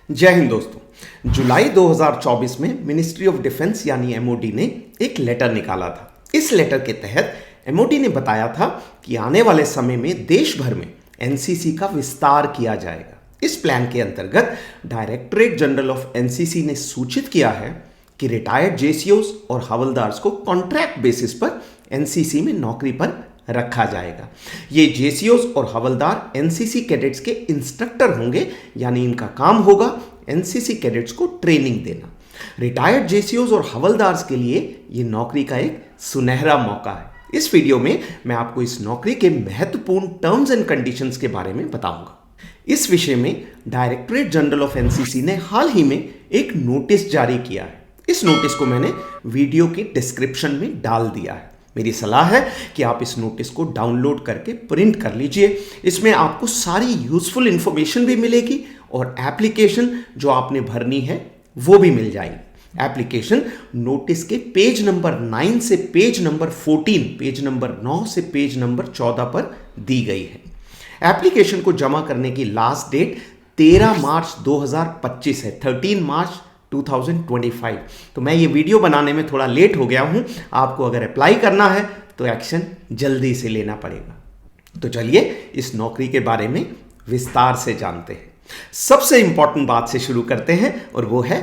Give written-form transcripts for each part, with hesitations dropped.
जय हिंद दोस्तों। जुलाई 2024 में मिनिस्ट्री ऑफ डिफेंस यानी एमओडी ने एक लेटर निकाला था। इस लेटर के तहत एमओडी ने बताया था कि आने वाले समय में देश भर में एनसीसी का विस्तार किया जाएगा। इस प्लान के अंतर्गत डायरेक्टरेट जनरल ऑफ एनसीसी ने सूचित किया है कि रिटायर्ड जेसीओस और हवलदार्स को कॉन्ट्रैक्ट बेसिस पर एनसीसी में नौकरी पर रखा जाएगा। ये जेसीओस और हवलदार एनसीसी कैडेट्स के इंस्ट्रक्टर होंगे, यानी इनका काम होगा एनसीसी कैडेट्स को ट्रेनिंग देना। रिटायर्ड जेसीओस और हवलदार्स के लिए ये नौकरी का एक सुनहरा मौका है। इस वीडियो में मैं आपको इस नौकरी के महत्वपूर्ण टर्म्स एंड कंडीशंस के बारे में बताऊंगा। इस विषय में डायरेक्टरेट जनरल ऑफ एनसीसी ने हाल ही में एक नोटिस जारी किया है। इस नोटिस को मैंने वीडियो के डिस्क्रिप्शन में डाल दिया है। मेरी सलाह है कि आप इस नोटिस को डाउनलोड करके प्रिंट कर लीजिए। इसमें आपको सारी यूजफुल इंफॉर्मेशन भी मिलेगी और एप्लीकेशन जो आपने भरनी है वो भी मिल जाएगी। एप्लीकेशन नोटिस के पेज नंबर 9 से पेज नंबर 14, पेज नंबर 9 से पेज नंबर 14 पर दी गई है। एप्लीकेशन को जमा करने की लास्ट डेट 13 मार्च 2025 है, 13 मार्च 2025। तो मैं ये वीडियो बनाने में थोड़ा लेट हो गया हूं। आपको अगर अप्लाई करना है तो एक्शन जल्दी से लेना पड़ेगा। तो चलिए इस नौकरी के बारे में विस्तार से जानते हैं। सबसे इंपॉर्टेंट बात से शुरू करते हैं और वो है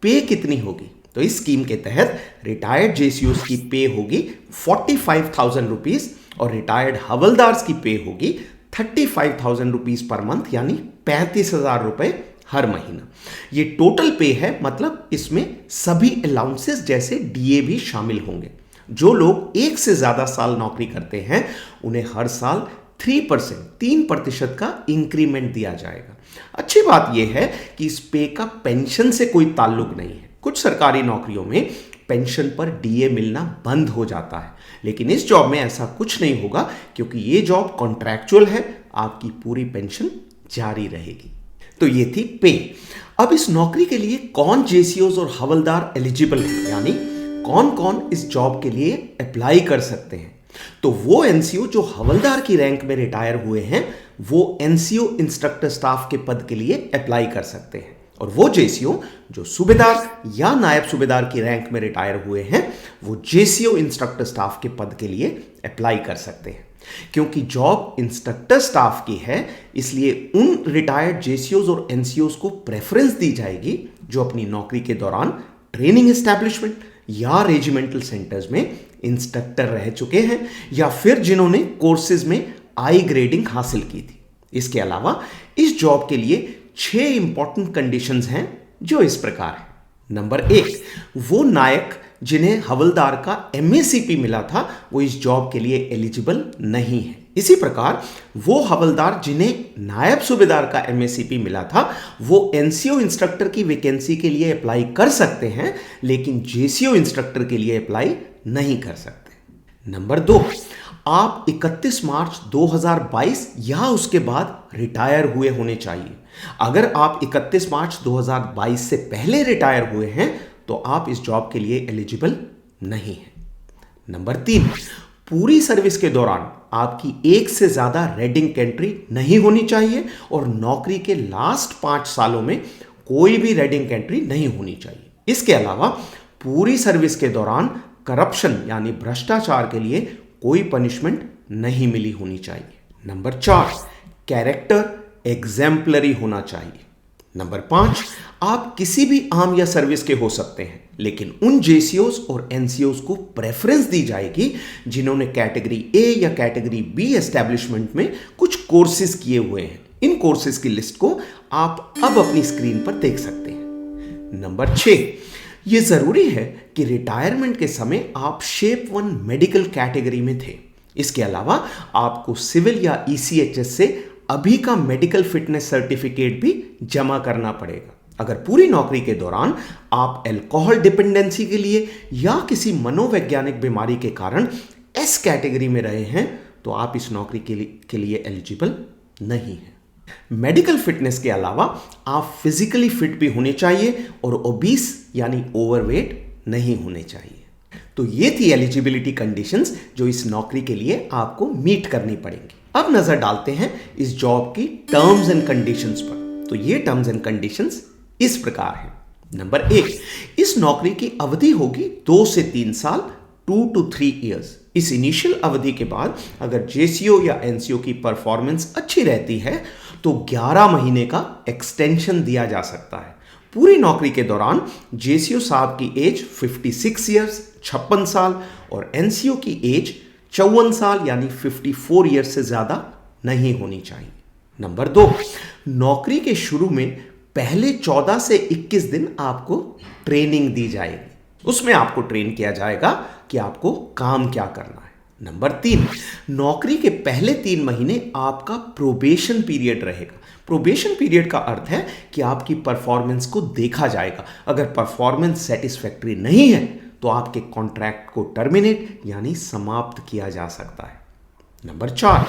पे कितनी होगी। तो इस स्कीम के तहत रिटायर्ड जेसीओस की पे होगी 45,000 रुपीज और रिटायर्ड हवलदार्स की पे होगी 35,000 रुपीज पर मंथ, यानी 35,000 रुपए हर महीना। ये टोटल पे है, मतलब इसमें सभी अलाउंसेस जैसे डीए भी शामिल होंगे। जो लोग एक से ज्यादा साल नौकरी करते हैं उन्हें हर साल 3% का इंक्रीमेंट दिया जाएगा। अच्छी बात यह है कि इस पे का पेंशन से कोई ताल्लुक नहीं है। कुछ सरकारी नौकरियों में पेंशन पर डीए मिलना बंद हो जाता है, लेकिन इस जॉब में ऐसा कुछ नहीं होगा क्योंकि ये जॉब कॉन्ट्रैक्चुअल है। आपकी पूरी पेंशन जारी रहेगी। तो ये थी पे। अब इस नौकरी के लिए कौन जेसीओस और हवलदार एलिजिबल है, यानी कौन कौन इस जॉब के लिए अप्लाई कर सकते हैं। तो वो एनसीओ जो हवलदार की रैंक में रिटायर हुए हैं वो एनसीओ इंस्ट्रक्टर स्टाफ के पद के लिए अप्लाई कर सकते हैं, और वो जेसीओ जो सूबेदार या नायब सूबेदार की रैंक में रिटायर हुए हैं वो जेसीओ इंस्ट्रक्टर स्टाफ के पद के लिए अप्लाई कर सकते हैं। क्योंकि जॉब इंस्ट्रक्टर स्टाफ की है, इसलिए उन रिटायर्ड जेसीओस और एनसीओस को प्रेफरेंस दी जाएगी जो अपनी नौकरी के दौरान ट्रेनिंग एस्टैब्लिशमेंट या रेजिमेंटल सेंटर्स में इंस्ट्रक्टर रह चुके हैं या फिर जिन्होंने कोर्सेज में आई ग्रेडिंग हासिल की थी। इसके अलावा इस जॉब के लिए 6 इंपॉर्टेंट कंडीशंस हैं जो इस प्रकार है। नंबर 1, वो नायक जिन्हें हवलदार का एमएसीपी मिला था वो इस जॉब के लिए एलिजिबल नहीं है। इसी प्रकार वो हवलदार जिन्हें नायब सूबेदार का एमएसीपी मिला था वो एनसीओ इंस्ट्रक्टर की वैकेंसी के लिए अप्लाई कर सकते हैं, लेकिन जेसीओ इंस्ट्रक्टर के लिए अप्लाई नहीं कर सकते। नंबर 2, आप 31 मार्च 2022 या उसके बाद रिटायर हुए होने चाहिए। अगर आप 31 मार्च 2022 से पहले रिटायर हुए हैं तो आप इस जॉब के लिए एलिजिबल नहीं हैं। नंबर 3, पूरी सर्विस के दौरान आपकी एक से ज्यादा रेडिंग एंट्री नहीं होनी चाहिए और नौकरी के लास्ट 5 सालों में कोई भी रेडिंग एंट्री नहीं होनी चाहिए। इसके अलावा पूरी सर्विस के दौरान करप्शन यानी भ्रष्टाचार के लिए कोई पनिशमेंट नहीं मिली होनी चाहिए। नंबर 4, कैरेक्टर एग्जेम्पलरी होना चाहिए। नंबर 5, आप किसी भी आर्म या सर्विस के हो सकते हैं, लेकिन उन जेसीओस और एनसीओस को प्रेफरेंस दी जाएगी जिन्होंने कैटेगरी ए या कैटेगरी बी एस्टैब्लिशमेंट में कुछ कोर्सेज किए हुए हैं। इन कोर्सेज की लिस्ट को आप अब अपनी स्क्रीन पर देख सकते हैं। नंबर 6, यह जरूरी है कि रिटायरमेंट के समय आप शेप 1 मेडिकल कैटेगरी में थे। इसके अलावा आपको सिविल या ईसीएचएस से अभी का मेडिकल फिटनेस सर्टिफिकेट भी जमा करना पड़ेगा। अगर पूरी नौकरी के दौरान आप अल्कोहल डिपेंडेंसी के लिए या किसी मनोवैज्ञानिक बीमारी के कारण एस कैटेगरी में रहे हैं तो आप इस नौकरी के लिए एलिजिबल नहीं हैं। मेडिकल फिटनेस के अलावा आप फिजिकली फिट भी होने चाहिए और ओबीस यानी ओवरवेट नहीं होने चाहिए। तो ये थी एलिजिबिलिटी कंडीशंस जो इस नौकरी के लिए आपको मीट करनी पड़ेंगी। अब नजर डालते हैं इस जॉब की टर्म्स एंड कंडीशंस पर। तो ये टर्म्स एंड कंडीशंस इस प्रकार है। नंबर 1, इस नौकरी की अवधि होगी 2 से 3 साल, 2 to 3 ईयर्स। इस इनिशियल अवधि के बाद अगर जेसीओ या एनसीओ की परफॉर्मेंस अच्छी रहती है तो 11 महीने का एक्सटेंशन दिया जा सकता है। पूरी नौकरी के दौरान जेसीओ साहब की एज 56 ईयर्स 56 साल और एनसीओ की एज 54 साल यानी 54 ईयर्स से ज्यादा नहीं होनी चाहिए। नंबर 2, नौकरी के शुरू में पहले 14 से 21 दिन आपको ट्रेनिंग दी जाएगी। उसमें आपको ट्रेन किया जाएगा कि आपको काम क्या करना है। नंबर 3, नौकरी के पहले 3 महीने आपका प्रोबेशन पीरियड रहेगा। प्रोबेशन पीरियड का अर्थ है कि आपकी परफॉर्मेंस को देखा जाएगा। अगर परफॉर्मेंस सेटिस्फैक्ट्री नहीं है तो आपके कॉन्ट्रैक्ट को टर्मिनेट यानी समाप्त किया जा सकता है। नंबर 4,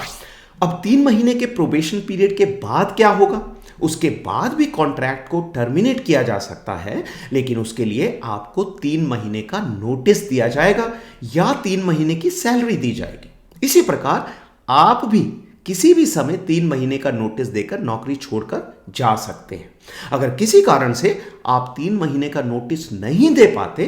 अब 3 महीने के प्रोबेशन पीरियड के बाद क्या होगा? उसके बाद भी कॉन्ट्रैक्ट को टर्मिनेट किया जा सकता है, लेकिन उसके लिए आपको 3 महीने का नोटिस दिया जाएगा या 3 महीने की सैलरी दी जाएगी। इसी प्रकार आप भी किसी भी समय 3 महीने का नोटिस देकर नौकरी छोड़कर जा सकते हैं। अगर किसी कारण से आप 3 महीने का नोटिस नहीं दे पाते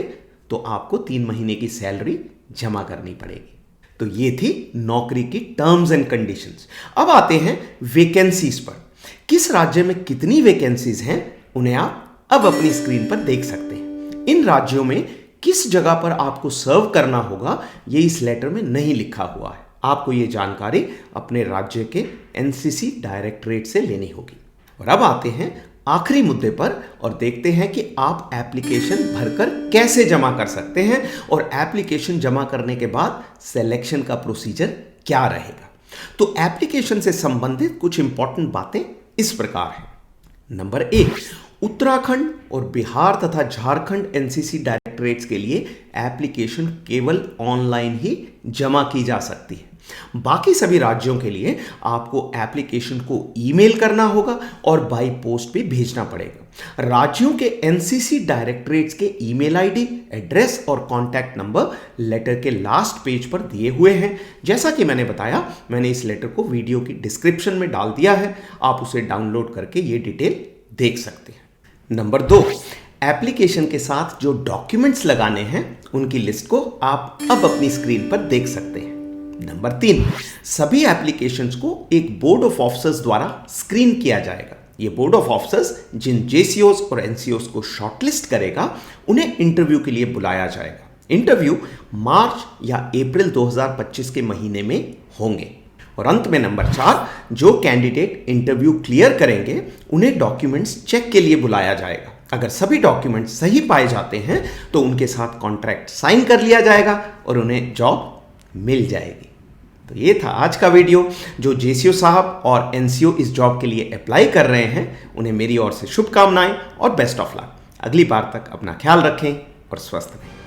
तो आपको 3 महीने की सैलरी जमा करनी पड़ेगी। तो ये थी नौकरी की टर्म्स एंड कंडीशंस। अब आते हैं वैकेंसीज पर। किस राज्य में कितनी वैकेंसीज हैं उन्हें आप अब अपनी स्क्रीन पर देख सकते हैं। इन राज्यों में किस जगह पर आपको सर्व करना होगा ये इस लेटर में नहीं लिखा हुआ है। आपको ये जानकारी अपने राज्य के एनसीसी डायरेक्टरेट से लेनी होगी। और अब आते हैं आखिरी मुद्दे पर और देखते हैं कि आप एप्लीकेशन भरकर कैसे जमा कर सकते हैं और एप्लीकेशन जमा करने के बाद सिलेक्शन का प्रोसीजर क्या रहेगा। तो एप्लीकेशन से संबंधित कुछ इंपॉर्टेंट बातें इस प्रकार हैं। नंबर 1, उत्तराखंड और बिहार तथा झारखंड एनसीसी डायरेक्टरेट्स के लिए एप्लीकेशन केवल ऑनलाइन ही जमा की जा सकती है। बाकी सभी राज्यों के लिए आपको एप्लीकेशन को ईमेल करना होगा और बाई पोस्ट भी भेजना पड़ेगा। राज्यों के एनसीसी डायरेक्टरेट्स के ईमेल आईडी, एड्रेस और कॉन्टैक्ट नंबर लेटर के लास्ट पेज पर दिए हुए हैं। जैसा कि मैंने बताया, मैंने इस लेटर को वीडियो की डिस्क्रिप्शन में डाल दिया है, आप उसे डाउनलोड करके ये डिटेल देख सकते हैं। नंबर 2, एप्लीकेशन के साथ जो डॉक्यूमेंट्स लगाने हैं उनकी लिस्ट को आप अब अपनी स्क्रीन पर देख सकते हैं। नंबर 3, सभी एप्लीकेशंस को एक बोर्ड ऑफ ऑफिसर्स द्वारा स्क्रीन किया जाएगा। ये बोर्ड ऑफ ऑफिसर्स जिन जेसीओस और एनसीओस को शॉर्टलिस्ट करेगा उन्हें इंटरव्यू के लिए बुलाया जाएगा। इंटरव्यू मार्च या अप्रैल 2025 के महीने में होंगे। और अंत में नंबर 4, जो कैंडिडेट इंटरव्यू क्लियर करेंगे उन्हें डॉक्यूमेंट्स चेक के लिए बुलाया जाएगा। अगर सभी डॉक्यूमेंट्स सही पाए जाते हैं तो उनके साथ कॉन्ट्रैक्ट साइन कर लिया जाएगा और उन्हें जॉब मिल जाएगी। तो ये था आज का वीडियो। जो जेसीओ साहब और एनसीओ इस जॉब के लिए अप्लाई कर रहे हैं उन्हें मेरी ओर से शुभकामनाएं और बेस्ट ऑफ लक। अगली बार तक अपना ख्याल रखें और स्वस्थ रहें।